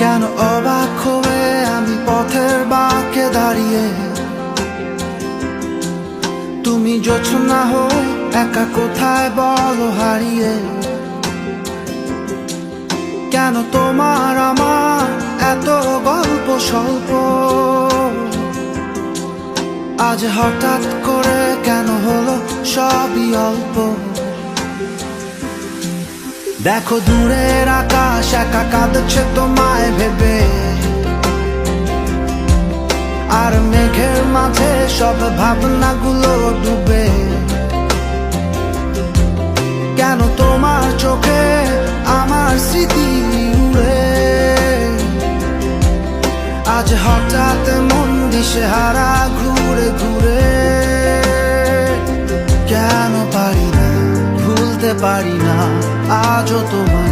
কেন অবাক হয়ে আমি পথের বাঁকে দাঁড়িয়ে, তুমি জোছনা হয়ে একা কোথায় বলো হারিয়ে। কেন তোমার আমার এত গল্প স্বল্প, আজ হঠাৎ করে কেন হলো সবই অল্প। দেখো দূরের আকাশ একা কাঁদছে তোমায় ভেবে, আর মেঘের মাঝে সব ভাবনাগুলো ডুবে। কেন তোমার চোখে আমার স্মৃতি উড়ে, আজ হঠাৎ মন দিশেহারা ঘুরে ঘুরে। কেন পারি না, ভুলতে পারি না আজও তোমায়।